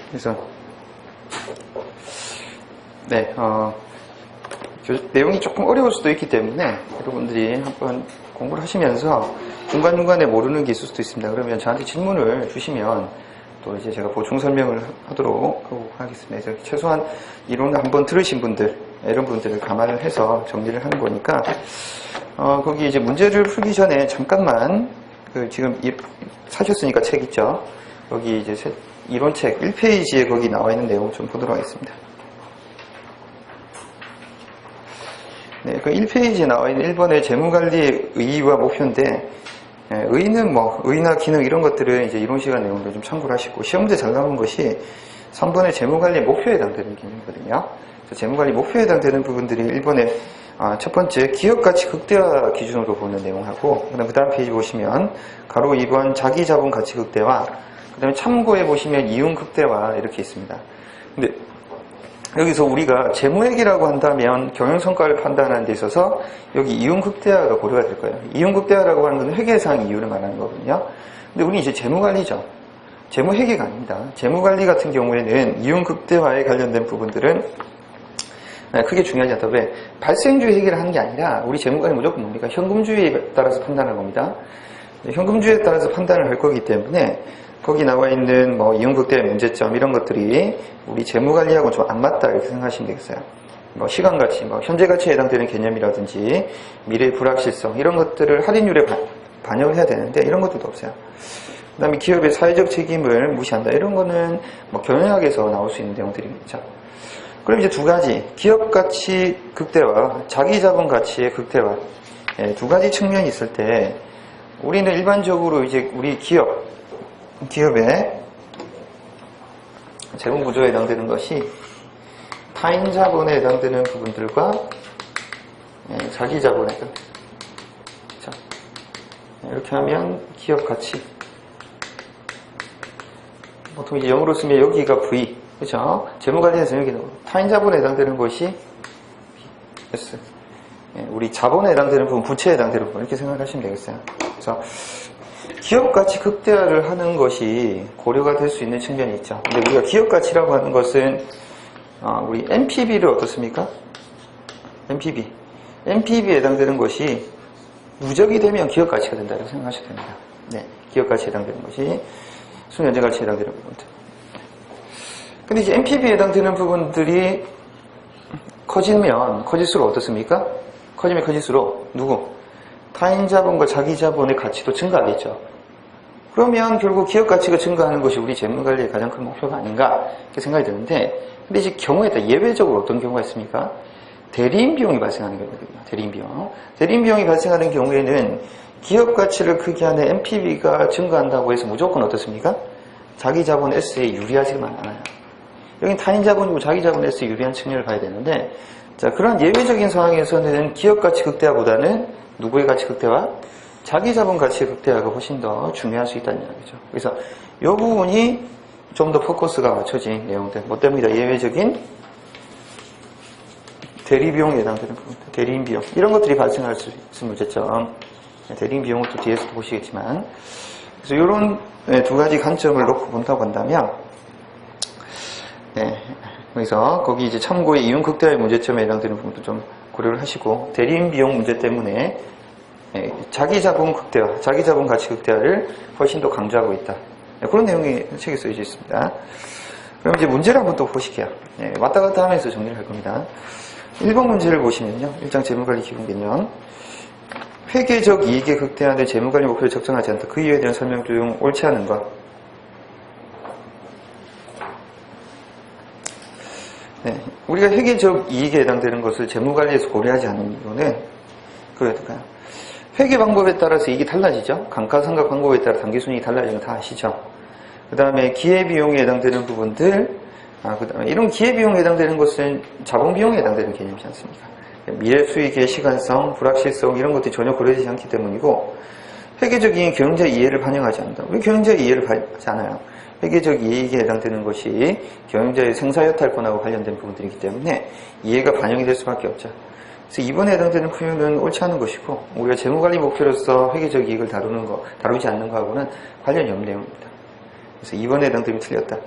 그래서 네, 내용이 조금 어려울 수도 있기 때문에 여러분들이 한번 공부를 하시면서 중간중간에 모르는 게 있을 수도 있습니다. 그러면 저한테 질문을 주시면 또 이제 제가 보충 설명을 하도록 하겠습니다. 그래서 최소한 이론을 한번 들으신 분들, 이런 분들을 감안을 해서 정리를 하는 거니까, 거기 이제 문제를 풀기 전에 잠깐만, 지금 사셨으니까 책 있죠? 여기 이제 이론책 1페이지에 거기 나와 있는 내용 좀 보도록 하겠습니다. 네, 그 1페이지에 나와 있는 1번의 재무관리의 의의와 목표인데, 의의는 의의나 기능 이런 것들은 이제 이론 시간 내용도 좀 참고를 하시고, 시험문제 잘 나오는 것이 3번의 재무관리의 목표에 해당되는 개념이거든요. 그래서 재무관리 목표에 해당되는 부분들이 1번의 첫 번째 기업가치 극대화 기준으로 보는 내용하고, 그 다음 페이지 보시면 가로 2번 자기자본 가치 극대화, 그 다음에 참고해 보시면 이윤 극대화 이렇게 있습니다. 근데 여기서 우리가 재무회계라고 한다면 경영성과를 판단하는 데 있어서 여기 이윤 극대화가 고려가 될 거예요. 이윤 극대화라고 하는 건 회계상 이윤을 말하는 거거든요. 근데 우리 이제 재무관리죠. 재무회계가 아닙니다. 재무관리 같은 경우에는 이윤 극대화에 관련된 부분들은 크게 중요하지 않다. 왜? 발생주의 회계를 하는 게 아니라 우리 재무관리 무조건 뭡니까? 현금주의에 따라서 판단하는 겁니다. 현금주의에 따라서 판단을 할 거기 때문에 거기 나와 있는 이윤 극대화의 문제점 이런 것들이 우리 재무관리하고 좀 안 맞다 이렇게 생각하시면 되겠어요. 시간가치, 현재가치에 해당되는 개념이라든지 미래의 불확실성 이런 것들을 할인율에 반영을 해야 되는데 이런 것들도 없어요. 그 다음에 기업의 사회적 책임을 무시한다 이런 거는 경영학에서 나올 수 있는 내용들이겠죠. 그럼 이제 두 가지 기업가치 극대화, 자기자본가치의 극대화 두 가지 측면이 있을 때 우리는 일반적으로 이제 우리 기업의 재무구조에 해당되는 것이 타인자본에 해당되는 부분들과 자기자본에 해당되는 그렇죠? 이렇게 하면 기업가치 보통 이제 영어로 쓰면 여기가 V 그렇죠? 재무관리에서 여기는 타인자본에 해당되는 것이 S 우리 자본에 해당되는 부분, 부채에 해당되는 부분 이렇게 생각하시면 되겠어요. 그래서 기업가치 극대화를 하는 것이 고려가 될 수 있는 측면이 있죠. 근데 우리가 기업가치라고 하는 것은 우리 NPV를 어떻습니까? NPV에 해당되는 것이 누적이 되면 기업가치가 된다고 생각하셔도 됩니다. 네, 기업가치에 해당되는 것이 순현재가치에 해당되는 부분들. 근데 이제 NPV에 해당되는 부분들이 커지면 커질수록 어떻습니까? 커지면 커질수록 타인자본과 자기자본의 가치도 증가하겠죠. 그러면 결국 기업가치가 증가하는 것이 우리 재무관리의 가장 큰 목표가 아닌가 이렇게 생각이 드는데 근데 이제 경우에 따라 예외적으로 어떤 경우가 있습니까? 대리인 비용이 발생하는 경우거든요. 대리인 비용이 발생하는 경우에는 기업가치를 크게 하는 NPV가 증가한다고 해서 무조건 어떻습니까? 자기자본 S에 유리하지만 않아요. 여긴 타인자본이고 자기자본 S에 유리한 측면을 봐야 되는데 자 그런 예외적인 상황에서는 기업가치 극대화보다는 누구의 가치 극대화? 자기자본 가치 극대화가 훨씬 더 중요할 수 있다는 이야기죠. 그래서 이 부분이 좀 더 포커스가 맞춰진 내용들. 뭐 때문이다? 예외적인 대리비용에 해당되는 부분, 대리인 비용 이런 것들이 발생할 수 있는 문제점. 대리인 비용은 또 뒤에서도 보시겠지만, 그래서 이런 두 가지 관점을 놓고 본다고 한다면, 그래서 거기 이제 참고의 이윤 극대화의 문제점에 해당되는 부분도 좀 고려를 하시고 대리인 비용 문제 때문에 자기자본 극대화, 자기자본 가치 극대화를 훨씬 더 강조하고 있다. 그런 내용이 책에 쓰여져 있습니다. 그럼 이제 문제를 한번 또 보실게요. 왔다 갔다 하면서 정리를 할 겁니다. 1번 문제를 보시면요. 1장 재무관리 기본 개념. 회계적 이익의 극대화는 재무관리 목표를 적정하지 않다. 그 이유에 대한 설명 중 옳지 않은 것. 우리가 회계적 이익에 해당되는 것을 재무관리에서 고려하지 않는 이유는 그럴까요? 회계 방법에 따라서 이익이 달라지죠. 감가상각 방법에 따라 당기순이익이 달라지는 거 다 아시죠. 그 다음에 기회비용에 해당되는 부분들, 그 다음에 이런 기회비용에 해당되는 것은 자본비용에 해당되는 개념이지 않습니까? 미래수익의 시간성, 불확실성 이런 것들이 전혀 고려되지 않기 때문이고 회계적인 경영자 이해를 반영하지 않는다. 우리 경영자 이해를 하지 않아요. 회계적 이익에 해당되는 것이 경영자의 생사여탈권하고 관련된 부분들이기 때문에 이해가 반영이 될 수밖에 없죠. 그래서 2번에 해당되는 표현은 옳지 않은 것이고 우리가 재무관리 목표로서 회계적 이익을 다루지 않는 거하고는 관련이 없는 내용입니다. 그래서 2번에 해당되면 틀렸다.